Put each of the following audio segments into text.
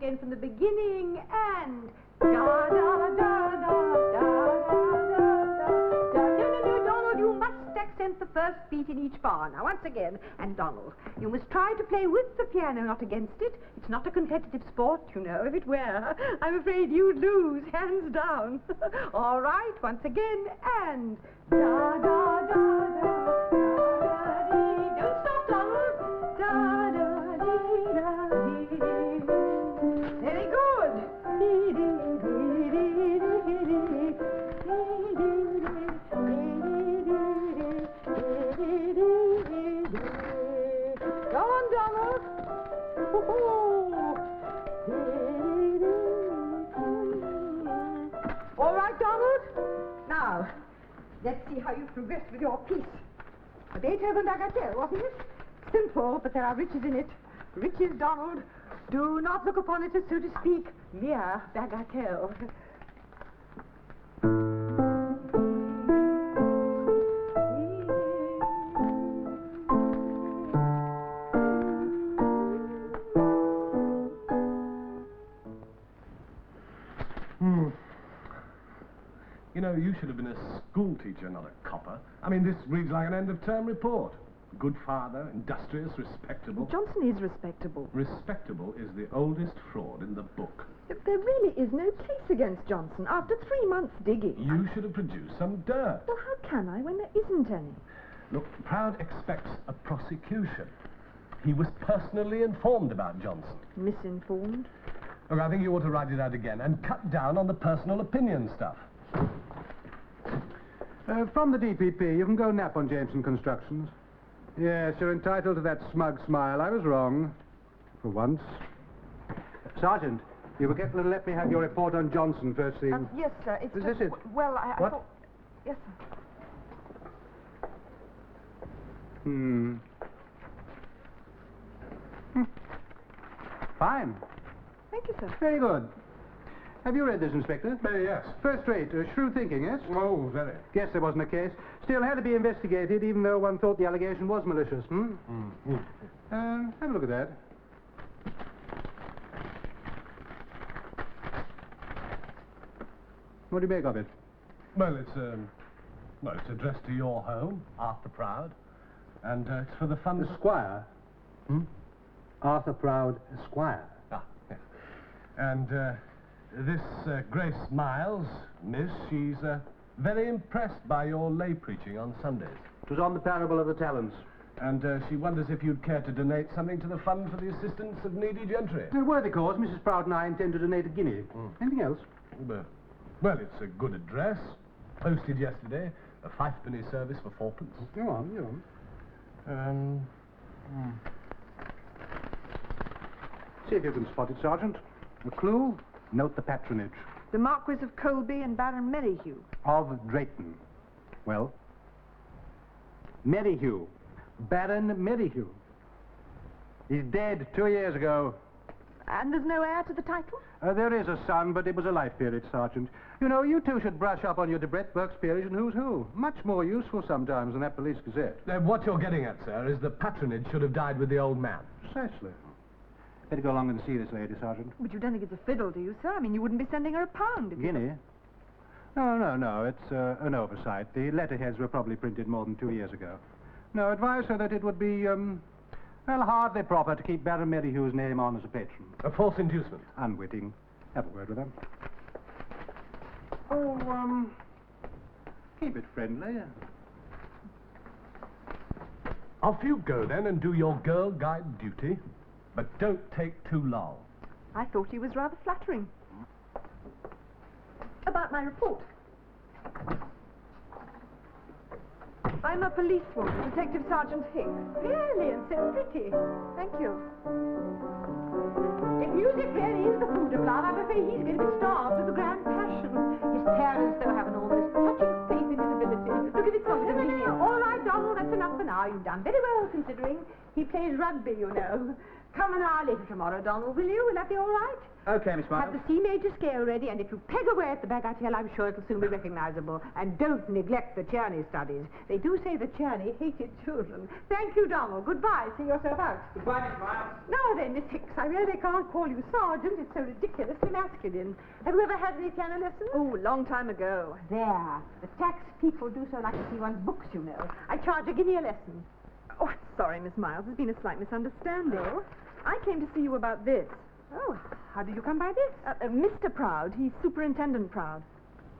again from the beginning, and da da da da da da da. No, Donald, you must accent the first beat in each bar. Now, once again, and Donald, you must try to play with the piano, not against it. It's not a competitive sport, you know. If it were, I'm afraid you'd lose, hands down. All right, once again, and da da da da da dee. Don't stop, Donald. Da da dee da dee dee. Very good. Dee dee dee dee dee dee dee. Go on, Donald. All right, Donald. Now, let's see how you progress with your piece. A Beethoven bagatelle, wasn't it? Simple, but there are riches in it. Riches, Donald. Do not look upon it as, so to speak, mere bagatelle. You know, you should have been a school teacher, not a copper. I mean, this reads like an end-of-term report. Good father, industrious, respectable. Johnson is respectable. Respectable is the oldest fraud in the book. There really is no case against Johnson after 3 months digging. You should have produced some dirt. Well, how can I when there isn't any? Look, Proud expects a prosecution. He was personally informed about Johnson. Misinformed? Look, I think you ought to write it out again and cut down on the personal opinion stuff. From the DPP, you can go nap on Jameson Constructions. Yes, you're entitled to that smug smile. I was wrong. For once. Sergeant, you forget to let me have your report on Johnson first thing. Yes, sir. It's Is this it? Well, I What? thought... Yes, sir. Fine. Thank you, sir. Very good. Have you read this, Inspector? Yes. First rate. Shrewd thinking, yes? Oh, very. Guess there wasn't a case. Still had to be investigated, even though one thought the allegation was malicious, have a look at that. What do you make of it? Well, it's addressed to your home, Arthur Proud, and it's for the fund... Esquire? Arthur Proud, Esquire. Ah, yes. And, this Grace Miles, miss, she's very impressed by your lay preaching on Sundays. It was on the parable of the talents. And she wonders if you'd care to donate something to the fund for the assistance of needy gentry. A worthy cause. Mrs. Proud and I intend to donate a guinea. Anything else? Well, it's a good address. Posted yesterday. A 5-penny service for 4p. Go on, go on. See if you can spot it, Sergeant. A clue? Note the patronage. The Marquis of Colby and Baron Merryhue. Of Drayton. Well? Merryhue. Baron Merryhue. He's dead 2 years ago. And there's no heir to the title? There is a son, but it was a life peerage, Sergeant. You know, you two should brush up on your Debrett, Burke's peerage, and who's who. Much more useful sometimes than that police gazette. What you're getting at, sir, is the patronage should have died with the old man. Precisely. Better go along and see this lady, Sergeant. But you don't think it's a fiddle, do you, sir? I mean, you wouldn't be sending her £1 if you... Guinea? No. It's an oversight. The letterheads were probably printed more than 2 years ago. No, advise her that it would be, hardly proper to keep Baron Merryhue's name on as a patron. A false inducement. Unwitting. Have a word with her. Keep it friendly. Off you go, then, and do your girl guide duty. But don't take too long. I thought he was rather flattering. About my report. I'm a policewoman, Detective Sergeant Hicks. Really, and so pretty. Thank you. If music really is the food of love, I'm afraid he's going to be starved of the grand passion. His parents, though, have an almost touching faith in his ability. Look, if it's not convenient. All right, Donald, that's enough for now. You've done very well, considering. He plays rugby, you know. Come an hour later tomorrow, Donald, will you? Will that be all right? Okay, Miss Have Miles. the C major scale ready, and if you peg away at the bagatelle, I'm sure it'll soon be recognizable. And don't neglect the Czerny studies. They do say that Czerny hated children. Thank you, Donald. Goodbye. See yourself out. Goodbye, Miss Miles. Now then, Miss Hicks, I really can't call you Sergeant. It's so ridiculously masculine. Have you ever had any piano lessons? Oh, a long time ago. There. The tax people do so like to see one's books, you know. I charge a guinea a lesson. Oh, sorry, Miss Miles. There's been a slight misunderstanding. I came to see you about this. Oh, how did you come by this? Mr. Proud. He's Superintendent Proud.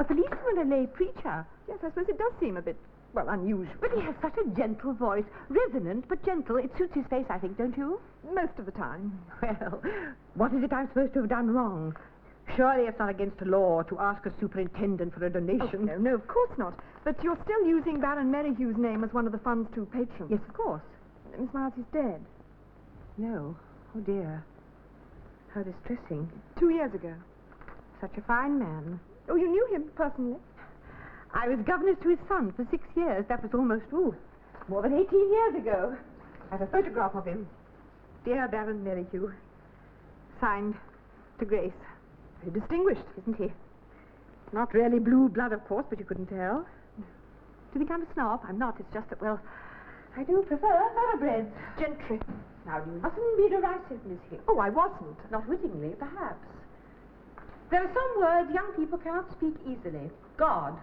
A policeman, a lay preacher. Yes, I suppose it does seem a bit, well, unusual. But he has such a gentle voice. Resonant, but gentle. It suits his face, I think, don't you? Most of the time. Well, what is it I'm supposed to have done wrong? Surely it's not against the law to ask a superintendent for a donation. Oh, no, of course not. But you're still using Baron Merryhugh's name as one of the fund's two patrons. Yes, of course. Miss Miles, he's dead. No. Oh, dear. How distressing. 2 years ago. Such a fine man. Oh, you knew him personally? I was governess to his son for 6 years. That was almost, more than 18 years ago. I have a photograph of him. Dear Baron Merryhugh. Signed, to Grace. Very distinguished. Isn't he? Not really blue blood, of course, but you couldn't tell. Do you think I'm a snob? I'm not. It's just that, well, I do prefer thoroughbreds. Gentry. Now, you mustn't be derisive, Miss Hicks. Oh, I wasn't. Not wittingly, perhaps. There are some words young people cannot speak easily. God,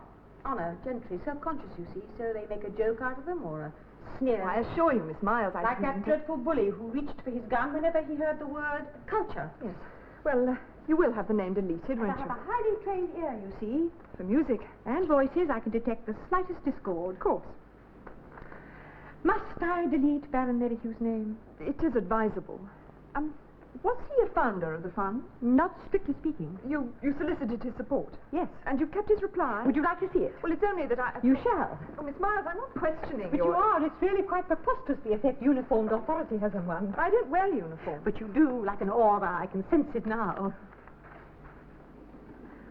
honor, gentry, self-conscious, you see, so they make a joke out of them or a sneer. I assure you, Miss Miles, I like that didn't- dreadful bully who reached for his gun whenever he heard the word culture. Yes. Well, you will have the name deleted, I won't have you? a highly trained ear, you see. For music. And voices, I can detect the slightest discord. Of course. Must I delete Baron Merryhugh's name? It is advisable. Was he a founder of the fund? Not strictly speaking. You solicited his support. Yes. And you've kept his reply? Would you like to see it? Well, it's only that I... You shall. Oh, Miss Miles, I'm not questioning But your... you are. It's really quite preposterous the effect uniformed authority has on one. I don't wear uniform. But you do, like an aura. I can sense it now.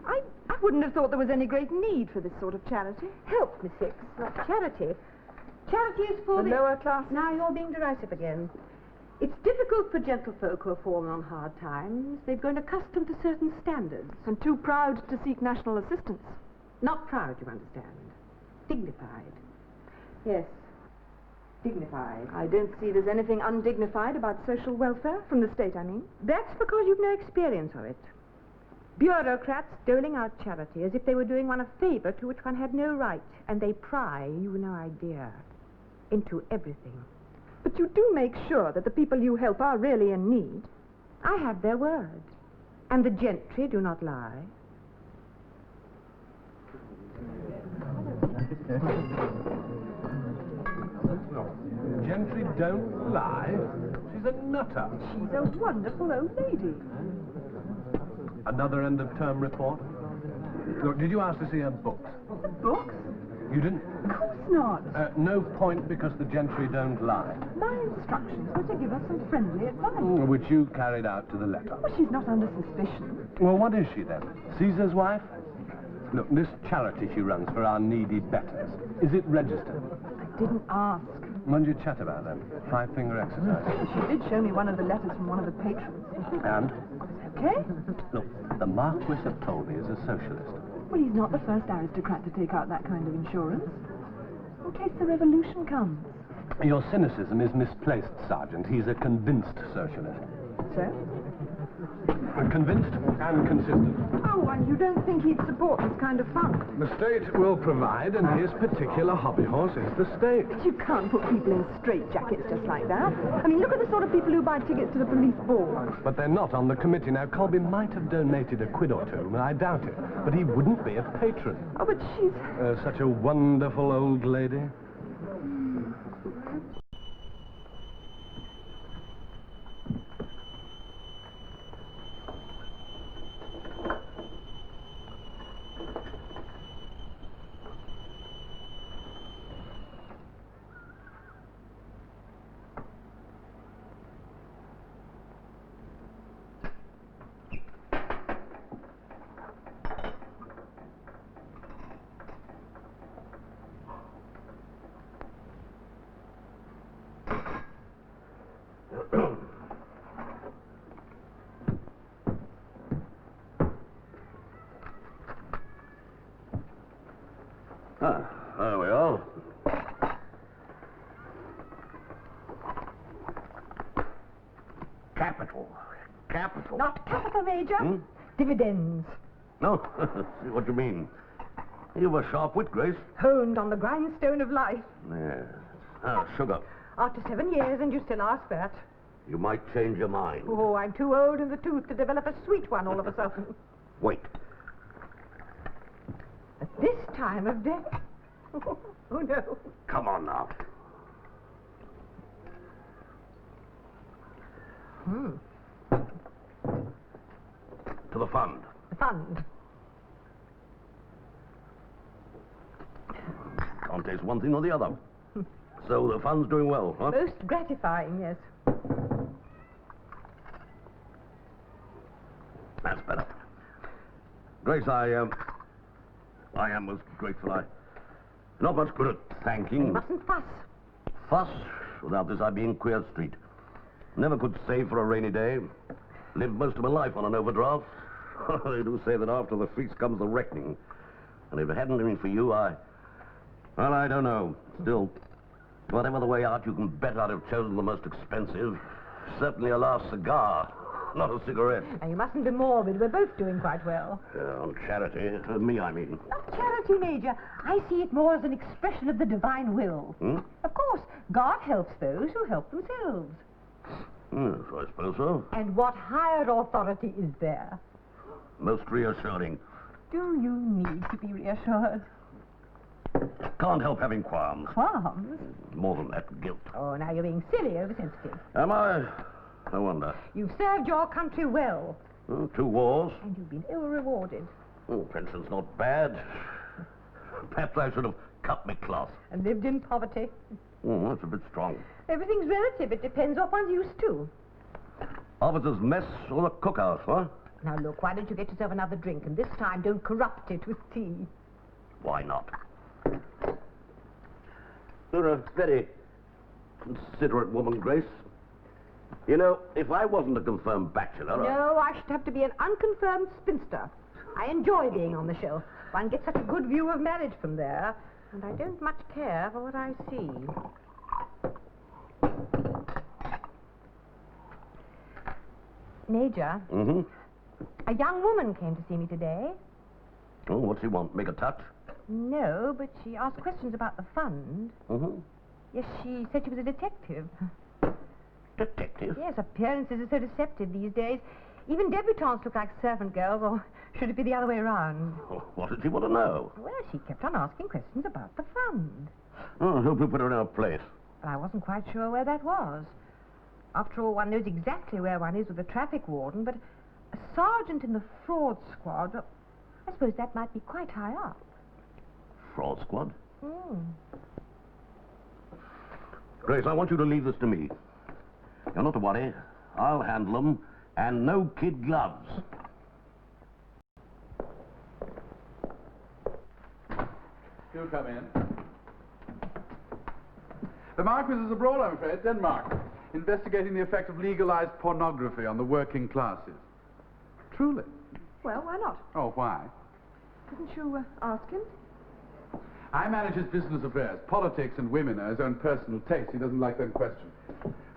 I wouldn't have thought there was any great need for this sort of charity. Help, Miss Hicks, not charity. Charity is for The lower class. Now you're being derisive again. It's difficult for gentlefolk who have fallen on hard times. They've grown accustomed to certain standards. And too proud to seek national assistance. Not proud, you understand. Dignified. Yes, dignified. I don't see there's anything undignified about social welfare, from the state, I mean. That's because you've no experience of it. Bureaucrats doling out charity as if they were doing one a favor to which one had no right, and they pry, you've no idea, into everything. But you do make sure that the people you help are really in need. I have their word, and the gentry do not lie. Gentry don't lie. She's a nutter. She's a wonderful old lady. Another end-of-term report? Look, did you ask to see her books? Books? You didn't? Of course not. No point because the gentry don't lie. My instructions were to give her some friendly advice. Which you carried out to the letter. Well, she's not under suspicion. Well, what is she then? Caesar's wife? Look, this charity she runs for our needy betters, is it registered? I didn't ask. What did you chat about then? Five-finger exercise. She did show me one of the letters from one of the patrons. And? Okay? Look, the Marquis of Tolby is a socialist. Well, he's not the first aristocrat to take out that kind of insurance. In case the revolution comes. Your cynicism is misplaced, Sergeant. He's a convinced socialist. So? Convinced and consistent. Oh, and you don't think he'd support this kind of fund? The state will provide, and his particular hobby horse is the state. You can't put people in straitjackets just like that. I mean, look at the sort of people who buy tickets to the police ball. But they're not on the committee. Now, Colby might have donated a quid or two, I doubt it. But he wouldn't be a patron. Oh, but she's... Such a wonderful old lady. Capital. Capital. Not capital, Major. Hmm? Dividends. No, see what you mean. You've a sharp wit, Grace. Honed on the grindstone of life. Yes. Ah, sugar. After 7 years, and you still ask that. You might change your mind. Oh, I'm too old in the tooth to develop a sweet one all of a sudden. Wait. At this time of day. Oh, no. Come on now. To the fund. The fund. Can't taste one thing or the other. So the fund's doing well, huh? Most gratifying, yes. That's better. Grace, I am most grateful. Not much good at thanking. You mustn't fuss. Fuss? Without this, I'd be in Queer Street. Never could save for a rainy day. Lived most of my life on an overdraft. They do say that after the feast comes the reckoning. And if it hadn't been for you, well, I don't know. Still, whatever the way out, you can bet I'd have chosen the most expensive. Certainly a last cigar, not a cigarette. Now, you mustn't be morbid. We're both doing quite well. On charity. Me, I mean. Not charity, Major. I see it more as an expression of the divine will. Hmm? Of course, God helps those who help themselves. Yes, I suppose so. And what higher authority is there? Most reassuring. Do you need to be reassured? Can't help having qualms. Qualms? More than that, guilt. Oh, now you're being silly, oversensitive. Am I? I wonder. You've served your country well, 2 wars. and you've been ill-rewarded. Pension's not bad. Perhaps I should have cut my cloth. And lived in poverty. That's a bit strong. Everything's relative. It depends what one's used to. Officer's mess or the cookhouse, huh? Now, look, why don't you get yourself another drink, and this time don't corrupt it with tea. Why not? You're a very considerate woman, Grace. You know, if I wasn't a confirmed bachelor... No, I should have to be an unconfirmed spinster. I enjoy being on the shelf. One gets such a good view of marriage from there, and I don't much care for what I see. Major, Mm-hmm. a young woman came to see me today. Oh, what's she want? Make a touch? No, but she asked questions about the fund. Mm-hmm. Yes, she said she was a detective. Detective? Yes, appearances are so deceptive these days. Even debutantes look like servant girls, or should it be the other way around? Oh, what did she want to know? Well, she kept on asking questions about the fund. Oh, I hope you put her in her place. But I wasn't quite sure where that was. After all, one knows exactly where one is with a traffic warden, but a sergeant in the fraud squad, well, I suppose that might be quite high up. Fraud squad? Hmm. Grace, I want you to leave this to me. You're not to worry. I'll handle them, and no kid gloves. Do come in. The Marquis is abroad, I'm afraid, Denmark, investigating the effect of legalized pornography on the working classes. Truly. Well, why not? Oh, why? Didn't you ask him? I manage his business affairs. Politics and women are his own personal taste. He doesn't like them questioned.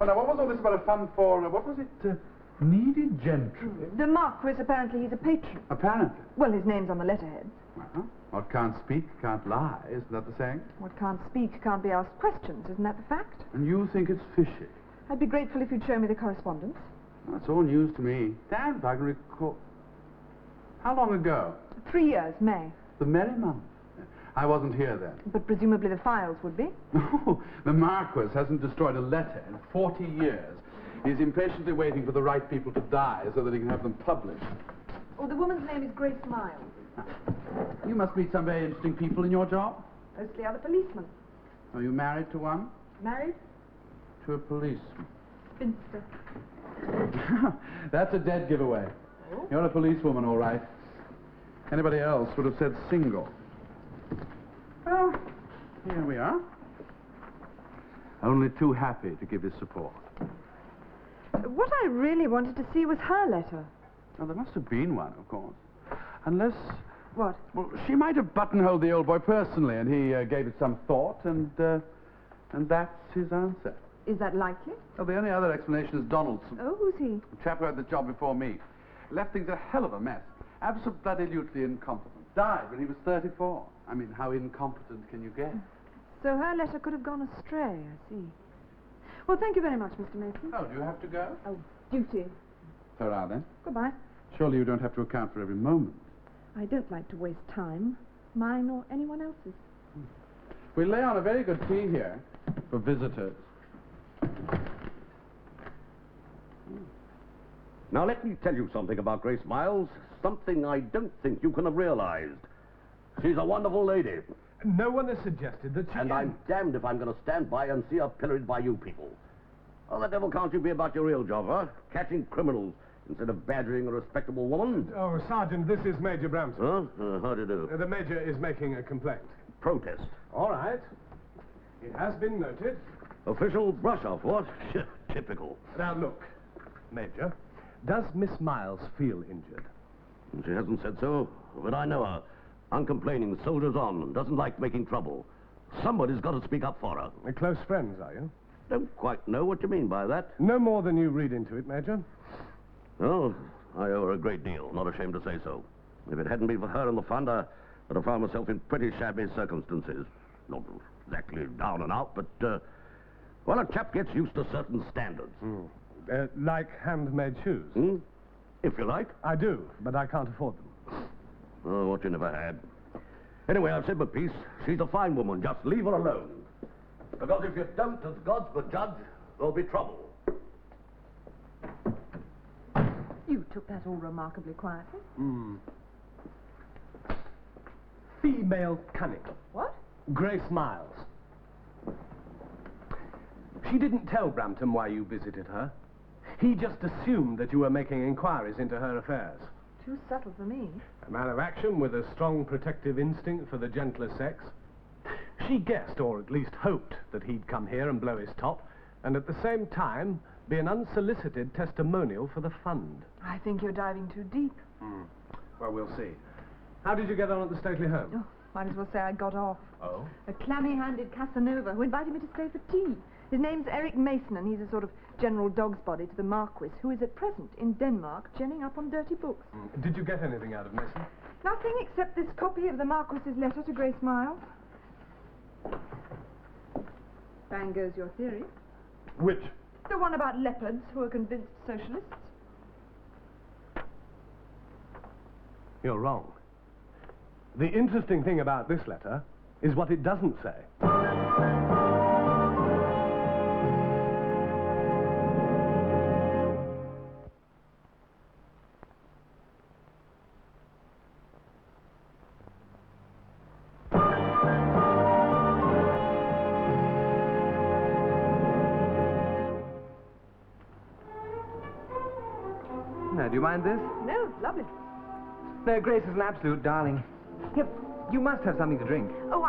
Oh, now, what was all this about a fund for, what was it? Needy gentry? The Marquis, apparently he's a patron. Apparently. Well, his name's on the letterhead. Well, what can't speak can't lie, isn't that the saying? What can't speak can't be asked questions, isn't that the fact? And you think it's fishy? I'd be grateful if you'd show me the correspondence. That's all news to me. Damn if I can recall. How long ago? 3 years, May. The merry month. I wasn't here then. But presumably the files would be. No, the Marquis hasn't destroyed a letter in 40 years. He's impatiently waiting for the right people to die so that he can have them published. Oh, the woman's name is Grace Miles. You must meet some very interesting people in your job. Mostly other policemen. Are you married to one? Married? To a policeman. Spinster. That's a dead giveaway. Oh? You're a policewoman, all right. Anybody else would have said single. Well, here we are. Only too happy to give his support. What I really wanted to see was her letter. Now, there must have been one, of course. Unless... What? Well, she might have buttonholed the old boy personally, and he gave it some thought, and that's his answer. Is that likely? Well, the only other explanation is Donaldson. Oh, who's he? The chap who had the job before me. Left things a hell of a mess. Absolutely incompetent. Died when he was 34. I mean, how incompetent can you get? So her letter could have gone astray, I see. Well, thank you very much, Mr. Mason. Oh, do you have to go? Oh, duty. So now then. Goodbye. Surely you don't have to account for every moment. I don't like to waste time, mine or anyone else's. We lay on a very good tea here for visitors. Now, let me tell you something about Grace Miles. Something I don't think you can have realized. She's a wonderful lady. No one has suggested that she... And I'm damned if I'm going to stand by and see her pilloried by you people. Oh, the devil can't you be about your real job, huh? Catching criminals instead of badgering a respectable woman? Oh, Sergeant, this is Major Brampton. Huh? How do you do? The Major is making a complaint. Protest. All right. It has been noted. Official brush-off, what? Typical. Now, look, Major, does Miss Miles feel injured? She hasn't said so, but I know her. Uncomplaining, soldiers on, doesn't like making trouble. Somebody's got to speak up for her. Close friends, are you? Don't quite know what you mean by that. No more than you read into it, Major. Oh, I owe her a great deal, not ashamed to say so. If it hadn't been for her and the fund, I'd have found myself in pretty shabby circumstances. Not exactly down and out, but, well, a chap gets used to certain standards. Like handmade shoes? Hmm? If you like. I do, but I can't afford them. Oh, what you never had. Anyway, I've said my piece. She's a fine woman. Just leave her alone. Because if you don't, as God's the judge, there'll be trouble. You took that all remarkably quietly. Female cunning. What? Grace Miles. She didn't tell Brampton why you visited her. He just assumed that you were making inquiries into her affairs. Too subtle for me. A man of action with a strong protective instinct for the gentler sex. She guessed, or at least hoped, that he'd come here and blow his top, and at the same time be an unsolicited testimonial for the fund. I think you're diving too deep. Well, we'll see. How did you get on at the stately home? Oh, might as well say I got off. Oh? A clammy-handed Casanova who invited me to stay for tea. His name's Eric Mason, and he's a sort of general dog's body to the Marquis, who is at present in Denmark ginning up on dirty books. Did you get anything out of Mason? Nothing except this copy of the Marquis's letter to Grace Miles. Bang goes your theory. Which? The one about leopards who are convinced socialists. You're wrong. The interesting thing about this letter is what it doesn't say. Now, do you mind this? No, lovely. No, Grace is an absolute darling. Here, you must have something to drink. Oh,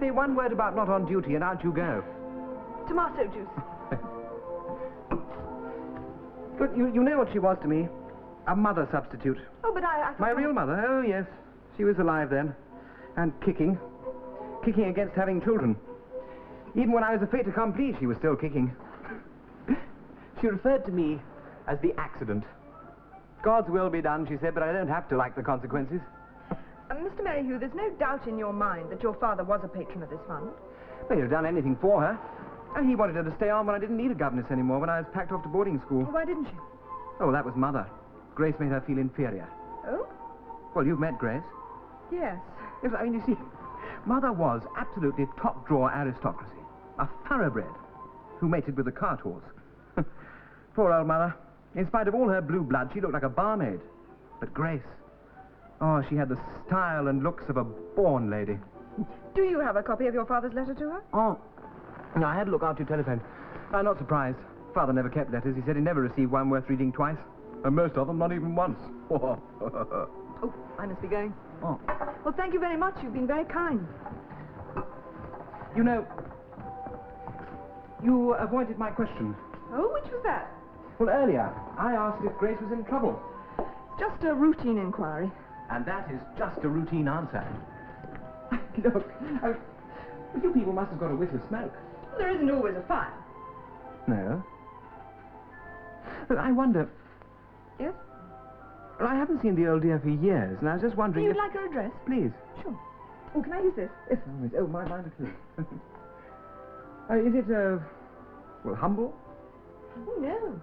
Say one word about not on duty and out you go. tomato juice. Look, you know what she was to me. A mother substitute. Oh, but I My real mother, oh yes. She was alive then. And kicking. Kicking against having children. Even when I was a fait accompli, she was still kicking. She referred to me as the accident. God's will be done, she said, but I don't have to like the consequences. Mr. Merrihew, there's no doubt in your mind that your father was a patron of this fund. Well, he'd have done anything for her. And he wanted her to stay on when I didn't need a governess anymore, when I was packed off to boarding school. Why didn't she? Oh, that was Mother. Grace made her feel inferior. Oh? Well, you've met Grace. Yes. Yes, I mean, you see, Mother was absolutely top-drawer aristocracy. A thoroughbred who mated with a cart horse. Poor old Mother. In spite of all her blue blood, she looked like a barmaid. But Grace, oh, she had the style and looks of a born lady. Do you have a copy of your father's letter to her? Oh, no, I had to look after your telephone. I'm not surprised. Father never kept letters. He said he never received one worth reading twice. And most of them not even once. Oh, I must be going. Oh. Well, thank you very much. You've been very kind. You know, you avoided my question. Oh, which was that? Well, earlier, I asked if Grace was in trouble. Just a routine inquiry. And that is just a routine answer. Look, you people must have got a whiff of smoke. There isn't always a fire. No. But I wonder... Yes? Well, I haven't seen the old dear for years, and I was just wondering You'd if... like her address? Please. Sure. Oh, can I use this? Yes, always. Oh, mine too. Is it, well, humble? Oh, no.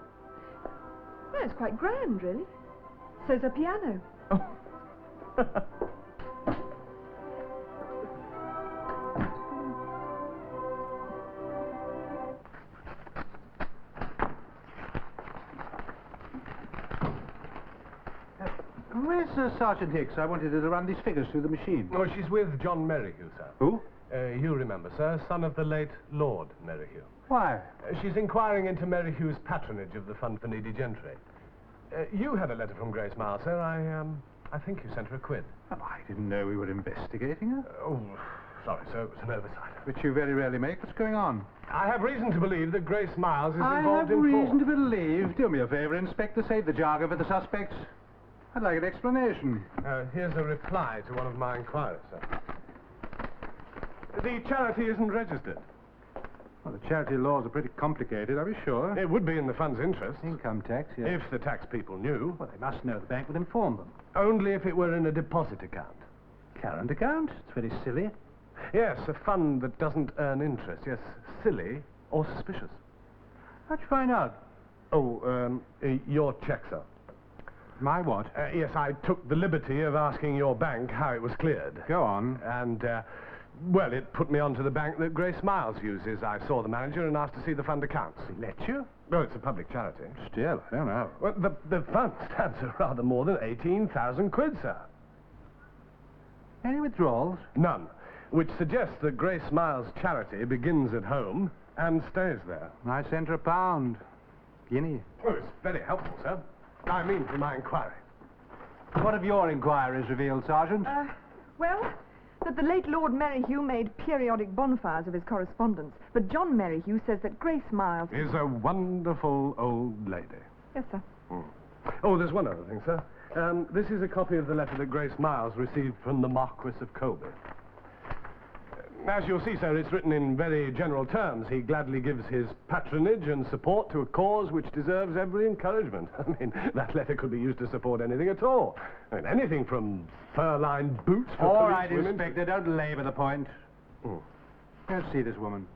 No, it's quite grand, really. So's a piano. Oh. Where's Sergeant Hicks? I wanted her to run these figures through the machine. Oh, she's with John Merrihew, sir. Who? You remember, sir, son of the late Lord Merrihew. Why? She's inquiring into Merrihew's patronage of the Fund for Needy Gentry. You had a letter from Grace Miles, sir. I think you sent her a quid. Oh, I didn't know we were investigating her. Oh, sorry, sir. It was an oversight. Which you very rarely make. What's going on? I have reason to believe that Grace Miles is I involved have in reason to fraud. believe. Do me a favor, Inspector. Save the jargon for the suspects. I'd like an explanation. Here's a reply to one of my inquiries, sir. The charity isn't registered. Well, the charity laws are pretty complicated, are we sure? It would be in the fund's interest. Income tax, yes. If the tax people knew. Well, they must know. The bank would inform them. Only if it were in a deposit account. Current account? It's very silly. Yes, a fund that doesn't earn interest. Yes, silly or suspicious. How'd you find out? Oh, your check, sir. My what? Yes, I took the liberty of asking your bank how it was cleared. Go on. And, well, it put me onto the bank that Grace Miles uses. I saw the manager and asked to see the fund accounts. Let you? Oh, it's a public charity. Still, I don't know. Well, the fund stands at rather more than 18,000 quid, sir. Any withdrawals? None. Which suggests that Grace Miles' charity begins at home and stays there. I sent her £1. Guinea. Oh, it's very helpful, sir. I mean, for my inquiry. What have your inquiries revealed, Sergeant? Well, that the late Lord Merrihew made periodic bonfires of his correspondence. But John Merrihew says that Grace Miles... Is a wonderful old lady. Yes, sir. Oh, there's one other thing, sir. This is a copy of the letter that Grace Miles received from the Marquis of Colby. As you'll see, sir, it's written in very general terms. He gladly gives his patronage and support to a cause which deserves every encouragement. I mean, that letter could be used to support anything at all. I mean, anything from fur-lined boots for All right, policewomen... Inspector, don't labour the point. Oh. Go see this woman.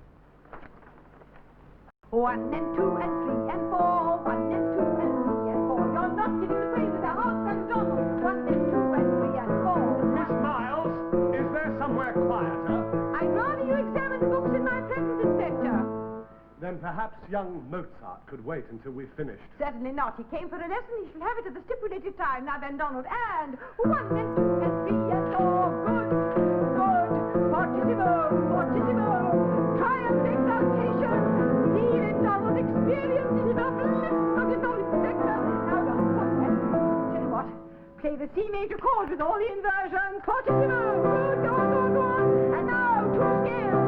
1 and 2 and 3 and 4. 1 and 2 and 3 and 4. You're not giving the praise of the heart from Donald. 1 and 2 and 3 and 4. Miss Miles, is there somewhere quieter? I'd rather you examine the books in my presence, Inspector. Then perhaps young Mozart could wait until we've finished. Certainly not. He came for a lesson. He shall have it at the stipulated time. Now then, Donald. And 1 and 2 and 3 and 4. Good. Good. Fortissimo. Fortissimo. Triumph exaltation. Feel it, Donald. Experience it enough. Look at Donald, Inspector. Now, Donald. Tell you what. Play the C major chord with all the inversions. Fortissimo. Good. Go on, go on, go on. And now, 2 scales.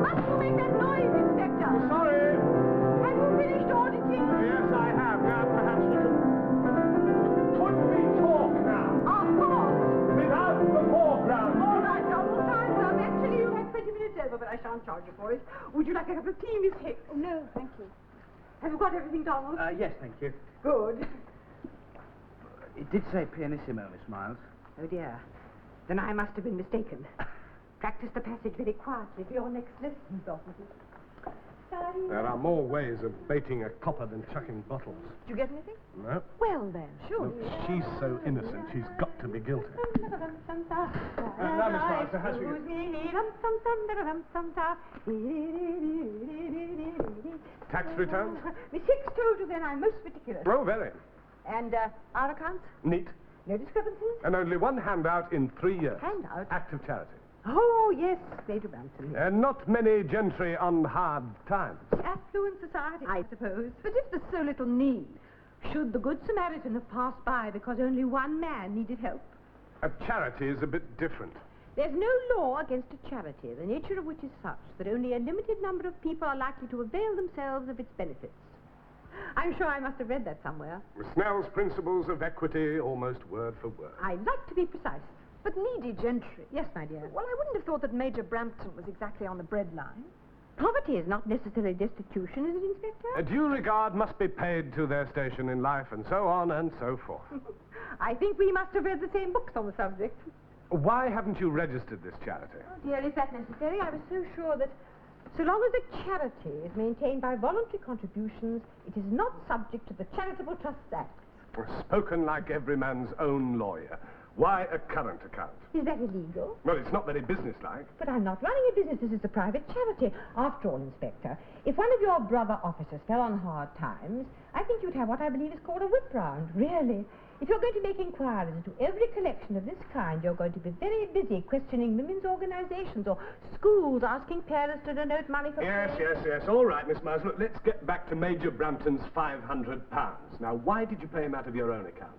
Must you make that noise, Inspector? Sorry. Have you finished auditing? Yes, I have. Now, perhaps we could we talk now? Of course. Without the foreground. All right, Donald. Time's up. Actually, you had 20 minutes over, but I shan't charge you for it. Would you like a cup of tea, Miss Hicks? Oh, no, thank you. Have you got everything, Donald? Yes, thank you. Good. It did say pianissimo, Miss Miles. Oh, dear. Then I must have been mistaken. Practice the passage very quietly for your next lesson, Donald. There are more ways of baiting a copper than chucking bottles. Did you get anything? No. Well, then, sure. Look, she's so innocent, she's got to be guilty. Now, Miss Miles, perhaps we Tax returns? Miss Hicks told you then I'm most particular. Oh, very. And our accounts? Neat. No discrepancies? And only one handout in 3 years. Handout? Act of charity. Oh, yes, Major Brampton. And not many gentry on hard times. Affluent society, I suppose. But if there's so little need, should the Good Samaritan have passed by because only one man needed help? A charity is a bit different. There's no law against a charity, the nature of which is such that only a limited number of people are likely to avail themselves of its benefits. I'm sure I must have read that somewhere. Snell's Principles of Equity, almost word for word. I'd like to be precise. But needy gentry. Yes, my dear. Well, I wouldn't have thought that Major Brampton was exactly on the bread line. Poverty is not necessarily destitution, is it, Inspector? A due regard must be paid to their station in life, and so on and so forth. I think we must have read the same books on the subject. Why haven't you registered this charity? Oh, dear, is that necessary? I was so sure that so long as a charity is maintained by voluntary contributions, it is not subject to the Charitable Trusts Act. Spoken like every man's own lawyer. Why a current account? Is that illegal? Well, it's not very businesslike. But I'm not running a business. This is a private charity. After all, Inspector, if one of your brother officers fell on hard times, I think you'd have what I believe is called a whip round. Really. If you're going to make inquiries into every collection of this kind, you're going to be very busy questioning women's organizations or schools asking parents to donate money for... Yes. All right, Miss Miles. Look, let's get back to Major Brampton's £500. Now, why did you pay him out of your own account?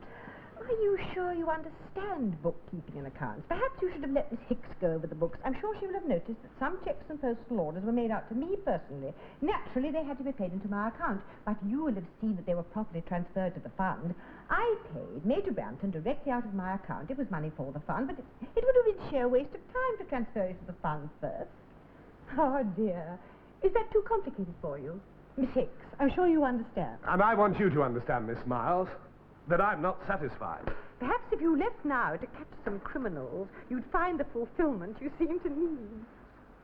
Are you sure you understand bookkeeping and accounts? Perhaps you should have let Miss Hicks go over the books. I'm sure she will have noticed that some checks and postal orders were made out to me personally. Naturally, they had to be paid into my account, but you will have seen that they were properly transferred to the fund. I paid Major Brampton directly out of my account. It was money for the fund, but it would have been sheer waste of time to transfer it to the fund first. Oh, dear. Is that too complicated for you? Miss Hicks, I'm sure you understand. And I want you to understand, Miss Miles, that I'm not satisfied. Perhaps if you left now to catch some criminals, you'd find the fulfillment you seem to need.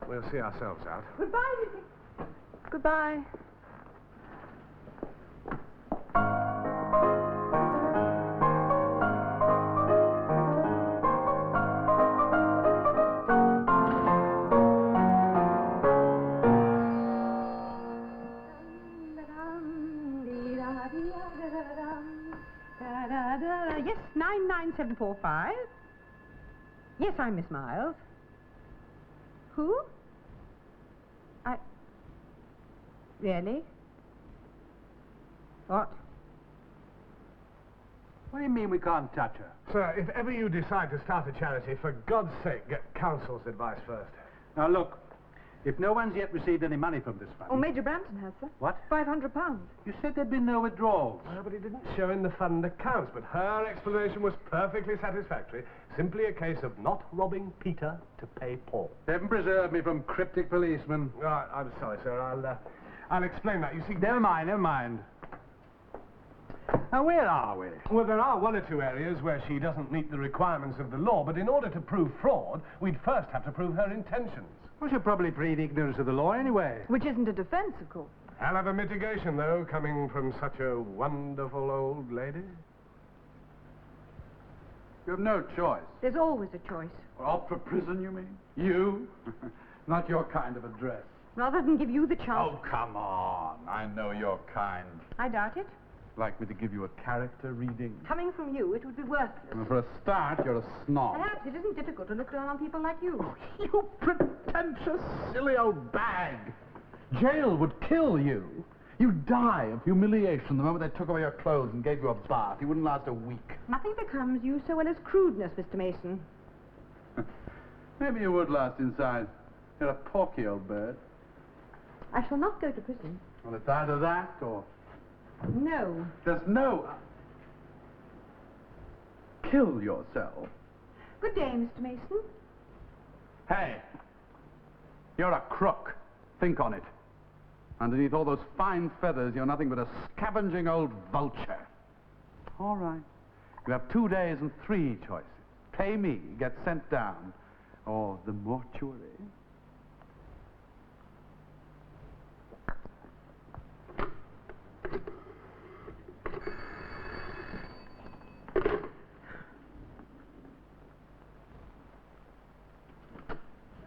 We'll see ourselves out. Goodbye, Miss Hicks. Goodbye. Yes, 99745. Yes, I'm Miss Miles. Who? Really? What? What do you mean we can't touch her? Sir, if ever you decide to start a charity, for God's sake, get counsel's advice first. Now, look, if no one's yet received any money from this fund... Oh, Major Brampton has, sir. What? £500. You said there'd been no withdrawals. Well, but it didn't show in the fund accounts, but her explanation was perfectly satisfactory. Simply a case of not robbing Peter to pay Paul. Heaven preserve me from cryptic policemen. Right, I'm sorry, sir. I'll explain that. You see... Never mind. Now, where are we? Well, there are one or two areas where she doesn't meet the requirements of the law, but in order to prove fraud, we'd first have to prove her intentions. Well, she'll probably plead ignorance of the law anyway. Which isn't a defense, of course. Hell of a mitigation, though, coming from such a wonderful old lady. You have no choice. There's always a choice. Opt for prison, you mean? You? Not your kind of a dress. Rather than give you the chance... Oh, come on. I know your kind. I doubt it. Like me to give you a character reading? Coming from you, it would be worthless. Well, for a start, you're a snob. Perhaps it isn't difficult to look down on people like you. You pretentious, silly old bag. Jail would kill you. You'd die of humiliation the moment they took away your clothes and gave you a bath. You wouldn't last a week. Nothing becomes you so well as crudeness, Mr. Mason. Maybe you would last inside. You're a porky old bird. I shall not go to prison. Well, it's either that or... No. There's no... Kill yourself. Good day, Mr. Mason. Hey, you're a crook. Think on it. Underneath all those fine feathers, you're nothing but a scavenging old vulture. All right. You have 2 days and 3 choices. Pay me, get sent down, or the mortuary.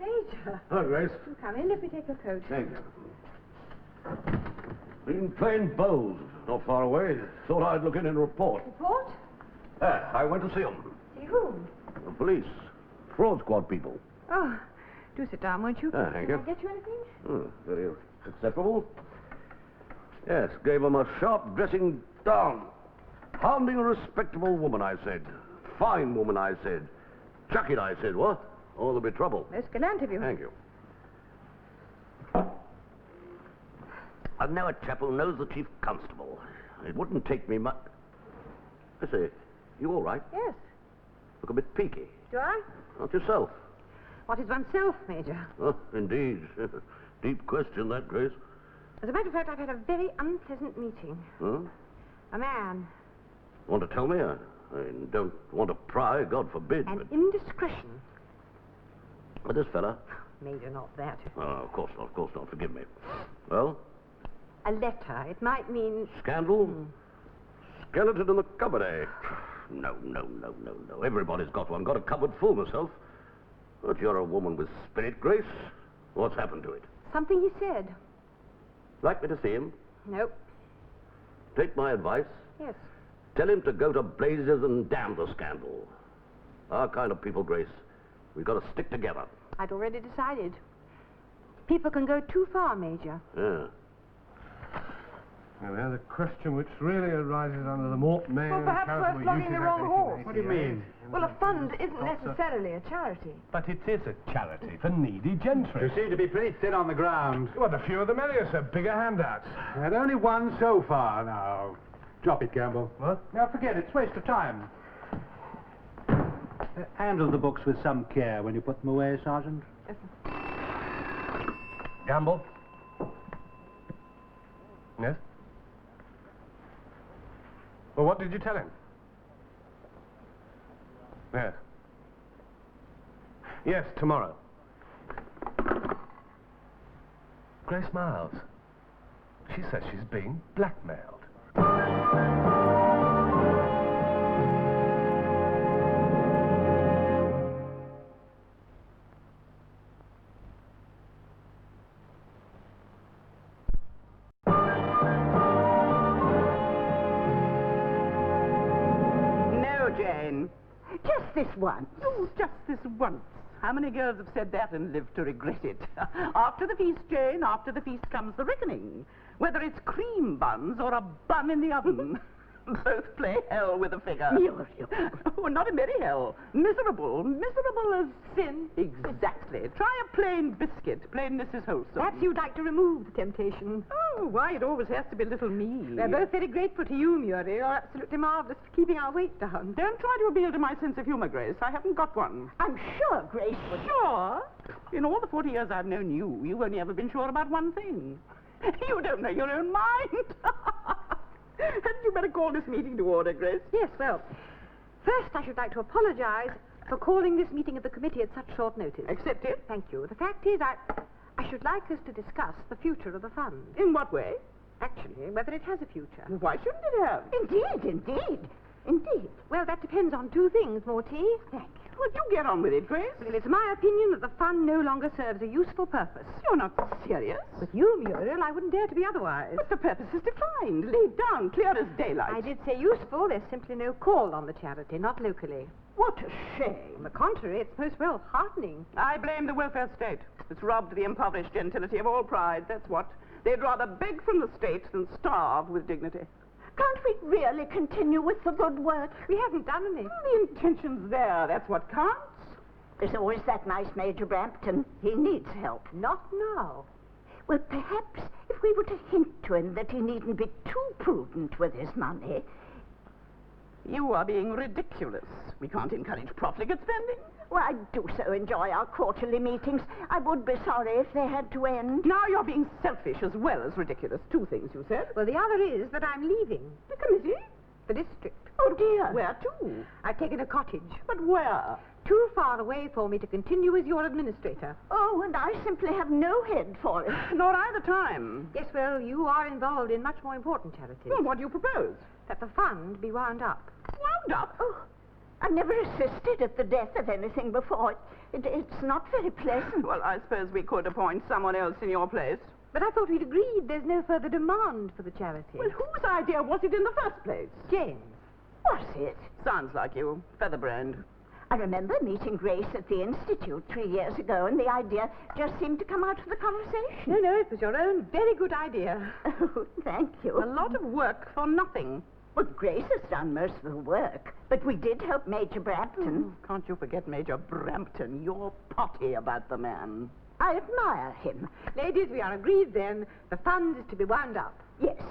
Major. Hello, Grace. You come in, let me take your coat. Thank you. Been playing bowls not far away. Thought I'd look in and report. Report? I went to see them. See whom? The police. Fraud squad people. Oh, do sit down, won't you? Thank you. Can I get you anything? Very acceptable. Yes, gave them a sharp dressing down. Hounding a respectable woman, I said. Fine woman, I said. Chuck it, I said, what? Or there'll be trouble. Most gallant of you. Thank you. I know a chap who knows the chief constable. It wouldn't take me much... I say, you all right? Yes. Look a bit peaky. Do I? Not yourself. What is oneself, Major? Oh, indeed. Deep question, that, Grace. As a matter of fact, I've had a very unpleasant meeting. Huh? A man. Want to tell me? I don't want to pry, God forbid, An but... indiscretion. But this fella... Major, not that. Oh, of course not. Forgive me. Well? A letter. It might mean... Scandal? Skeleton in the cupboard, eh? No. Everybody's got one. Got a cupboard full myself. But you're a woman with spirit, Grace. What's happened to it? Something he said. Like me to see him? Nope. Take my advice. Yes. Tell him to go to blazes and damn the scandal. Our kind of people, Grace, we've got to stick together. I'd already decided. People can go too far, Major. Yeah. Now, the question which really arises under the Mort Main Well, perhaps Charitable we're flogging Youth the wrong horse. Evacuation What do you mean? Well, a fund isn't necessarily a charity. But it is a charity for needy gentry. You seem to be pretty thin on the ground. Well, the fewer the merrier, sir. Bigger handouts. And only one so far now. Drop it, Campbell. What? Now, forget it. It's waste of time. Handle the books with some care when you put them away, Sergeant. Gamble? Yes? Well, what did you tell him? Yes. Yes, tomorrow. Grace Miles. She says she's being blackmailed. Jane. Just this once. Oh, just this once. How many girls have said that and lived to regret it? After the feast, Jane, after the feast comes the reckoning. Whether it's cream buns or a bun in the oven. Both play hell with a figure. Muriel. Oh, not a merry hell. Miserable. Miserable as sin. Exactly. Try a plain biscuit. Plainness is wholesome. Perhaps you'd like to remove the temptation. Oh, why it always has to be little me. We're both very grateful to you, Muriel. You're absolutely marvellous for keeping our weight down. Don't try to appeal to my sense of humour, Grace. I haven't got one. I'm sure Grace would... Sure? In all the 40 years I've known you, you've only ever been sure about one thing. You don't know your own mind. Hadn't you better call this meeting to order, Grace? Yes, well, first I should like to apologise for calling this meeting of the committee at such short notice. Accept it. Thank you. The fact is, I should like us to discuss the future of the fund. In what way? Actually, whether it has a future. Why shouldn't it have? Indeed. Well, that depends on two things, Morty. Thank you. Well, you get on with it, Grace. Well, it's my opinion that the fund no longer serves a useful purpose. You're not serious. With you, Muriel, I wouldn't dare to be otherwise. But the purpose is defined, laid down, clear as daylight. I did say useful. There's simply no call on the charity, not locally. What a shame. On the contrary, it's most well heartening. I blame the welfare state. It's robbed the impoverished gentility of all pride, that's what. They'd rather beg from the state than starve with dignity. Can't we really continue with the good work? We haven't done any. The intention's there, that's what counts. There's always that nice Major Brampton. He needs help. Not now. Well, perhaps if we were to hint to him that he needn't be too prudent with his money. You are being ridiculous. We can't encourage profligate spending. Well, I do so enjoy our quarterly meetings. I would be sorry if they had to end. Now you're being selfish as well as ridiculous. Two things you said. Well, the other is that I'm leaving. The committee? The district. Oh, dear. Where to? I've taken a cottage. But where? Too far away for me to continue as your administrator. Oh, and I simply have no head for it. Nor either time. Yes, well, you are involved in much more important charities. Well, what do you propose? That the fund be wound up. Wound up? Oh, I've never assisted at the death of anything before. It's not very pleasant. Well, I suppose we could appoint someone else in your place. But I thought we'd agreed there's no further demand for the charity. Well, whose idea was it in the first place? James. Was it? Sounds like you. Featherbrand. I remember meeting Grace at the Institute 3 years ago, and the idea just seemed to come out of the conversation. No, it was your own very good idea. Oh, thank you. A lot of work for nothing. Well, Grace has done most of the work, but we did help Major Brampton. Can't you forget Major Brampton? You're potty about the man. I admire him. Ladies, we are agreed then. The fund is to be wound up. Yes.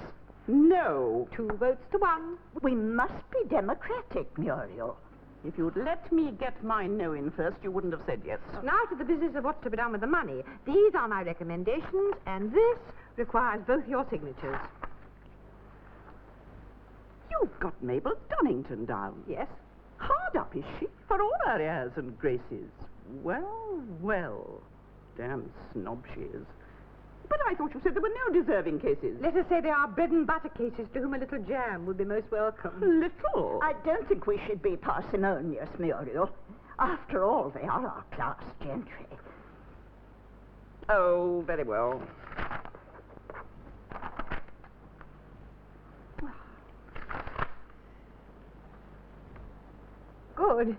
No. 2 votes to 1. We must be democratic, Muriel. If you'd let me get my no in first, you wouldn't have said yes. Now to the business of what's to be done with the money. These are my recommendations, and this requires both your signatures. You've got Mabel Donington down. Yes? Hard up, is she, for all her airs and graces? Well, well. Damn snob she is. But I thought you said there were no deserving cases. Let us say they are bread and butter cases to whom a little jam would be most welcome. Little? I don't think we should be parsimonious, Muriel. After all, they are our class gentry. Oh, very well. Good.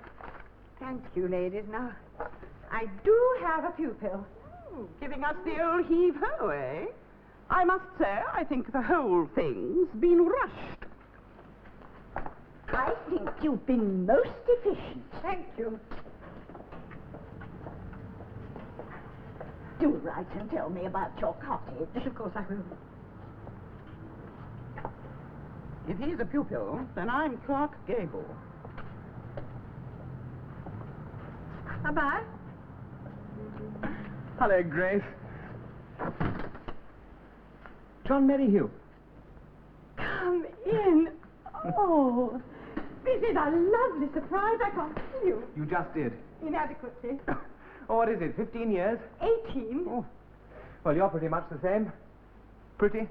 Thank you, ladies. Now, I do have a pupil. Giving us the old heave-ho, eh? I must say, I think the whole thing's been rushed. I think you've been most efficient. Thank you. Do write and tell me about your cottage. Yes, of course I will. If he's a pupil, then I'm Clark Gable. Bye-bye. Hello, Grace. John Merrihew. Come in. Oh, this is a lovely surprise. I can't see you. You just did. Inadequately. Oh, what is it, 15 years? 18. Oh. Well, you're pretty much the same. Pretty?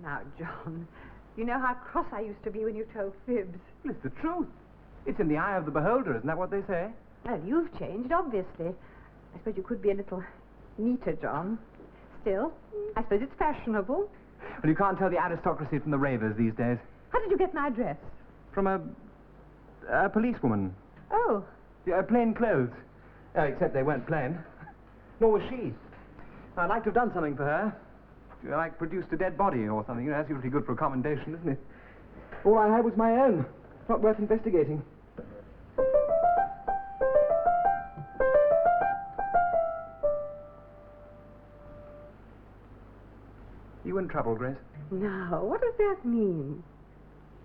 Now, John, you know how cross I used to be when you told fibs. Well, it's the truth. It's in the eye of the beholder, isn't that what they say? Well, you've changed, obviously. I suppose you could be a little neater, John. Still, I suppose it's fashionable. Well, you can't tell the aristocracy from the ravers these days. How did you get my address? From a policewoman. Oh, Yeah, plain clothes. Except they weren't plain. Nor was she. I'd like to have done something for her. Like produced a dead body or something. You know, that's usually good for a commendation, isn't it? All I had was my own. Not worth investigating. You in trouble, Grace? now, what does that mean?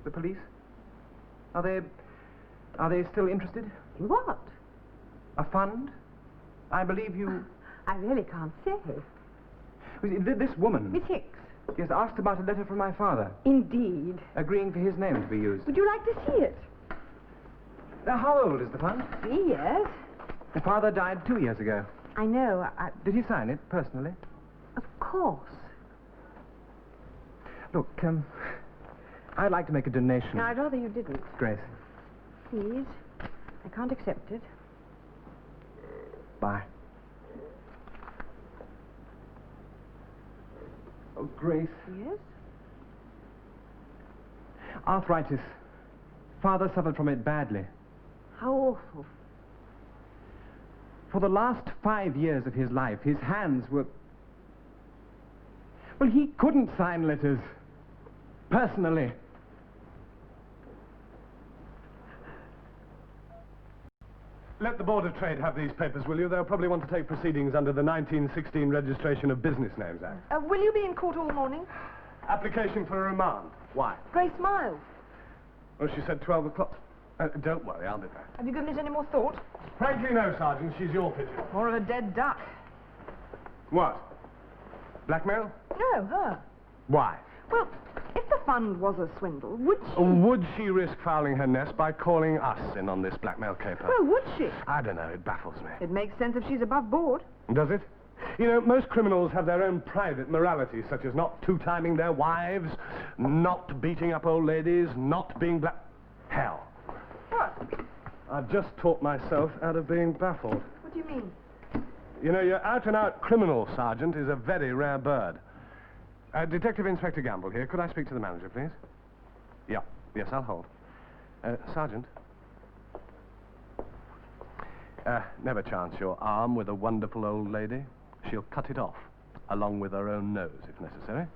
The police? Are they still interested? In what? A fund? I believe you... I really can't say. This woman... Miss Hicks. Yes, asked about a letter from my father, Indeed. agreeing for his name to be used. Would you like to see it? Now, how old is the fund? 3 years. The father died 2 years ago. I know. Did he sign it, personally? Of course. Look, I'd like to make a donation. No, I'd rather you didn't. Grace, Please. I can't accept it. bye. Oh, Grace. Yes? Arthritis. Father suffered from it badly. How awful. For the last 5 years of his life, his hands were... Well, he couldn't sign letters. Personally. Let the Board of Trade have these papers, will you? They'll probably want to take proceedings under the 1916 Registration of Business Names Act. Will you be in court all morning? Application for a remand. Why? Grace Miles. Well, she said 12 o'clock. Don't worry, I'll be back. Have you given it any more thought? Frankly, no, Sergeant. She's your pigeon. More of a dead duck. What? Blackmail? No, her. Why? Well, if the fund was a swindle, would she... Would she risk fouling her nest by calling us in on this blackmail caper? Well, would she? I don't know. It baffles me. It makes sense if she's above board. Does it? You know, most criminals have their own private morality, such as not two-timing their wives, not beating up old ladies, not being Hell. What? I've just taught myself out of being baffled. What do you mean? You know, your out-and-out criminal, Sergeant, is a very rare bird. Detective Inspector Gamble here. Could I speak to the manager, please? Yeah. Yes, I'll hold. Sergeant? Never chance your arm with a wonderful old lady. She'll cut it off, along with her own nose, if necessary.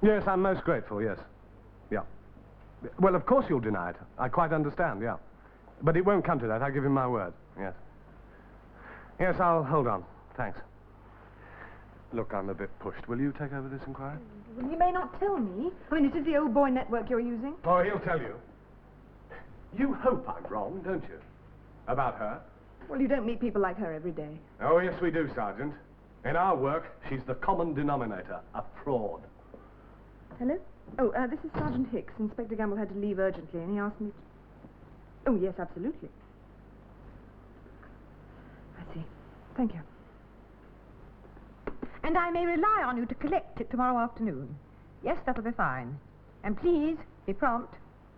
Yes, I'm most grateful, yes. Yeah. Well, of course you'll deny it. I quite understand, yeah. But it won't come to that, I give him my word, yes. Yes, I'll hold on. Thanks. Look, I'm a bit pushed. Will you take over this inquiry? Well, he may not tell me. I mean, is it the old boy network you're using? Oh, he'll tell you. You hope I'm wrong, don't you? About her? Well, you don't meet people like her every day. Oh, yes, we do, Sergeant. In our work, she's the common denominator, a fraud. Hello? Oh, this is Sergeant Hicks. Inspector Gamble had to leave urgently, and he asked me to... Oh, yes, absolutely. I see. Thank you. And I may rely on you to collect it tomorrow afternoon. Yes, that'll be fine. And please, be prompt.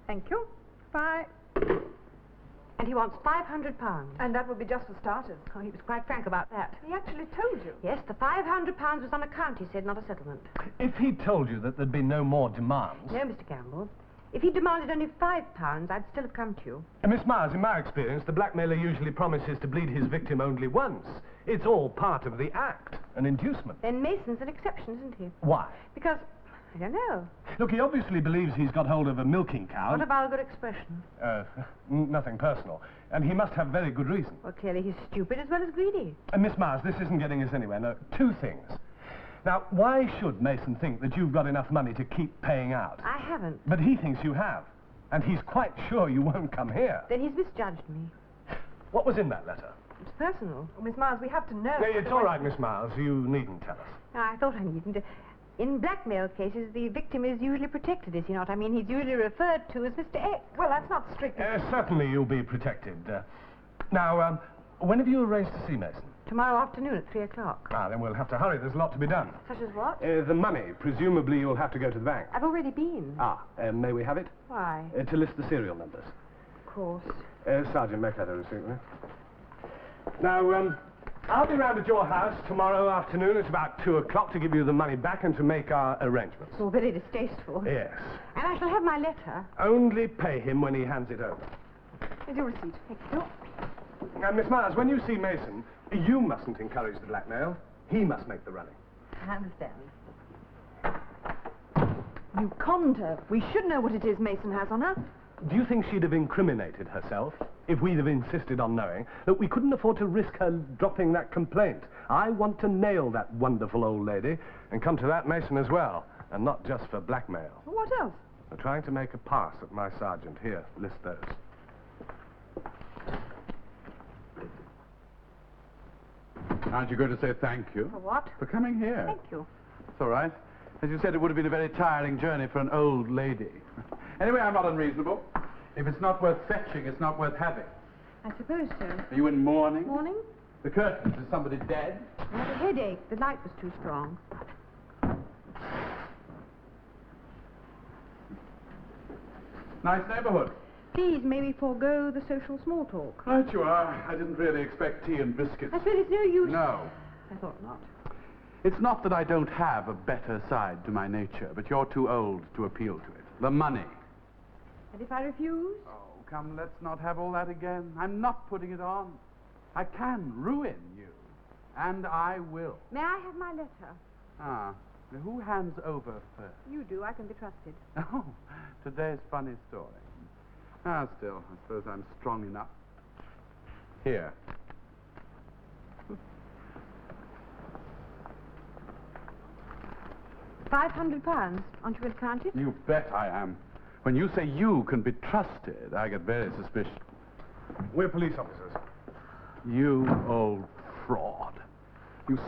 Thank you. Bye. And he wants £500. And that would be just for starters. Oh, he was quite frank about that. He actually told you. Yes, the £500 was on account, he said, not a settlement. If he'd told you that there'd been no more demands... No, Mr. Gamble. If he demanded only £5, I'd still have come to you. Miss Myers, in my experience, the blackmailer usually promises to bleed his victim only once. It's all part of the act, an inducement. Then Mason's an exception, isn't he? Why? Because, I don't know. Look, he obviously believes he's got hold of a milking cow. What a vulgar expression. Nothing personal. And he must have very good reason. Well, clearly he's stupid as well as greedy. Miss Myers, this isn't getting us anywhere. No, two things. Now, why should Mason think that you've got enough money to keep paying out? I haven't. But he thinks you have. And he's quite sure you won't come here. Then he's misjudged me. What was in that letter? It's personal. Oh, Miss Miles, we have to know. No, it's all right, Miss Miles. You needn't tell us. No, I thought I needn't. In blackmail cases, the victim is usually protected, is he not? I mean, he's usually referred to as Mr. X. Well, that's not strictly... Certainly you'll be protected. Now, when have you arranged to see Mason? Tomorrow afternoon at 3 o'clock. Ah, then we'll have to hurry. There's a lot to be done. Such as what? The money. Presumably you'll have to go to the bank. I've already been. Ah, may we have it? Why? To list the serial numbers. Of course. Sergeant, make that a receipt, will you? Now, I'll be round at your house tomorrow afternoon at about 2 o'clock to give you the money back and to make our arrangements. It's all very distasteful. Yes. And I shall have my letter. Only pay him when he hands it over. Here's your receipt. Thank you. Now, Miss Myers, when you see Mason, you mustn't encourage the blackmail. He must make the running. I understand. You conned her. We should know what it is Mason has on her. Do you think she'd have incriminated herself if we'd have insisted on knowing? Look, we couldn't afford to risk her dropping that complaint. I want to nail that wonderful old lady and come to that Mason as well, and not just for blackmail. What else? We're trying to make a pass at my sergeant. Here, list those. Aren't you going to say thank you? For what? For coming here. Thank you. It's all right. As you said, it would have been a very tiring journey for an old lady. Anyway, I'm not unreasonable. If it's not worth fetching, it's not worth having. I suppose so. Are you in mourning? Morning? The curtains. Is somebody dead? I had a headache. The light was too strong. Nice neighborhood. Please, may we forego the social small talk? Right you are. I didn't really expect tea and biscuits. I suppose it's no use. No. I thought not. It's not that I don't have a better side to my nature, but you're too old to appeal to it. The money. And if I refuse? Oh, come, let's not have all that again. I'm not putting it on. I can ruin you. And I will. May I have my letter? Ah, who hands over first? You do. I can be trusted. Oh, today's funny story. Ah, still, I suppose I'm strong enough. Here. £500. Aren't you going to count it? You bet I am. When you say you can be trusted, I get very suspicious. We're police officers. You old fraud. You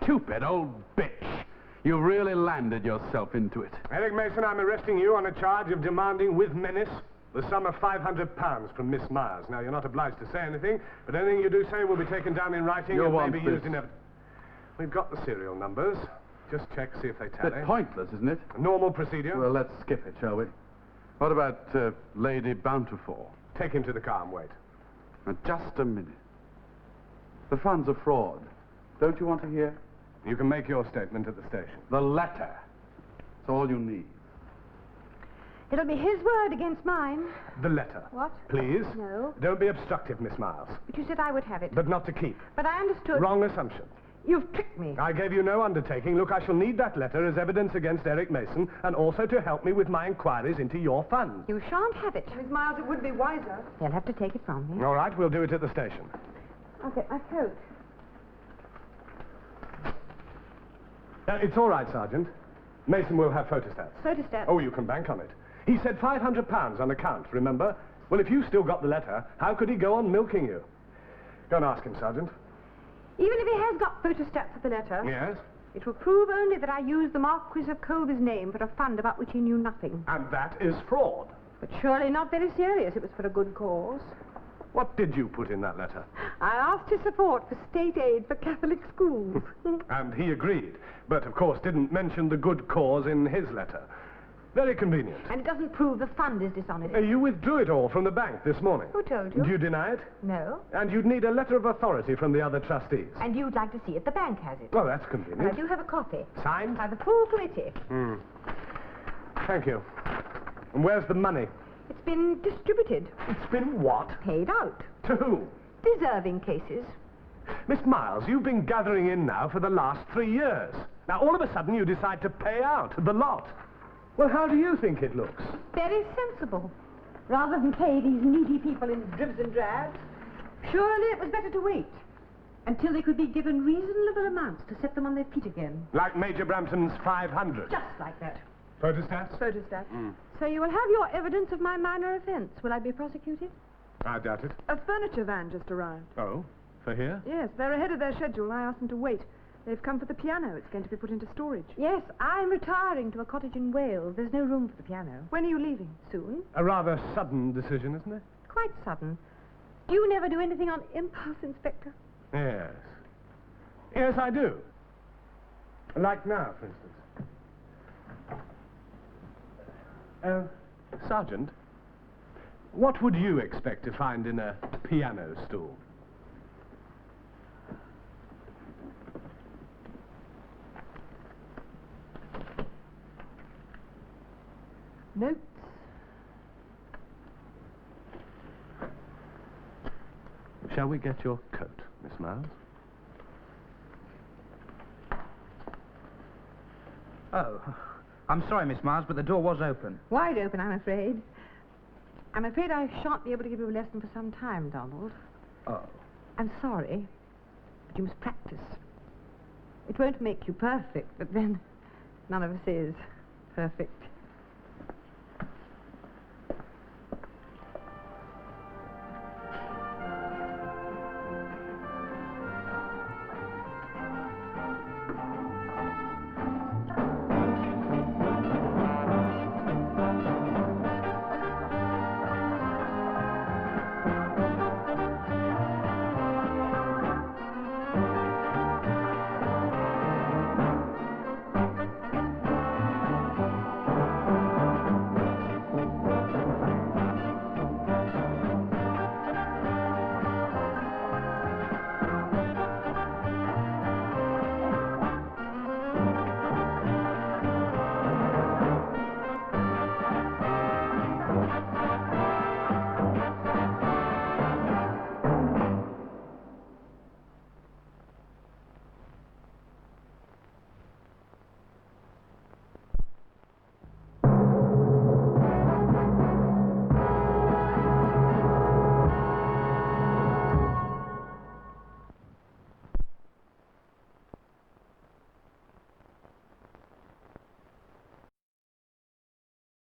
stupid old bitch. You really landed yourself into it. Eric Mason, I'm arresting you on a charge of demanding with menace the sum of £500 from Miss Myers. Now, you're not obliged to say anything, but anything you do say will be taken down in writing You and may want be this. used in evidence. We've got the serial numbers. Just check, see if they tally. Bit pointless, isn't it? Normal procedure. Well, let's skip it, shall we? What about Lady Bountiful? Take him to the car and wait. Now, just a minute. The funds are fraud. Don't you want to hear? You can make your statement at the station. The letter. It's all you need. It'll be his word against mine. The letter. What? Please. No. Don't be obstructive, Miss Miles. But you said I would have it. But not to keep. But I understood... Wrong assumption. You've tricked me. I gave you no undertaking. Look, I shall need that letter as evidence against Eric Mason and also to help me with my inquiries into your funds. You shan't have it. Miss Miles, it would be wiser. They'll have to take it from me. All right, we'll do it at the station. I'll get my coat. It's all right, Sergeant. Mason will have photostats. Photostat. Oh, you can bank on it. He said £500 on account, remember? Well, if you still got the letter, how could he go on milking you? Go and ask him, Sergeant. Even if he has got photostats of the letter, Yes? it will prove only that I used the Marquis of Colby's name for a fund about which he knew nothing. And that is fraud. But surely not very serious. It was for a good cause. What did you put in that letter? I asked his support for state aid for Catholic schools. And he agreed, but of course didn't mention the good cause in his letter. Very convenient. And it doesn't prove the fund is dishonest. You withdrew it all from the bank this morning. Who told you? Do you deny it? No. And you'd need a letter of authority from the other trustees. And you'd like to see it. The bank has it. Well, that's And I convenient. do have a copy. Signed? By the full committee. Thank you. And where's the money? It's been distributed. It's been what? Paid out. To who? Deserving cases. Miss Miles, you've been gathering in now for the last 3 years. Now, all of a sudden, you decide to pay out the lot. Well, how do you think it looks? Very sensible. Rather than pay these needy people in dribs and drabs, surely it was better to wait until they could be given reasonable amounts to set them on their feet again. Like Major Brampton's 500. Just like that. Photostats? Photostat. So you will have your evidence of my minor offence. Will I be prosecuted? I doubt it. A furniture van just arrived. Oh, for here? Yes, they're ahead of their schedule. I asked them to wait. They've come for the piano. It's going to be put into storage. Yes, I'm retiring to a cottage in Wales. There's no room for the piano. When are you leaving? Soon. A rather sudden decision, isn't it? Quite sudden. Do you never do anything on impulse, Inspector? Yes. Yes, I do. Like now, for instance. Sergeant, what would you expect to find in a piano stool? Notes. Shall we get your coat, Miss Miles? Oh, I'm sorry, Miss Miles, but the door was open. Wide open, I'm afraid. I'm afraid I shan't be able to give you a lesson for some time, Donald. Oh. I'm sorry, but you must practice. It won't make you perfect, but then none of us is perfect.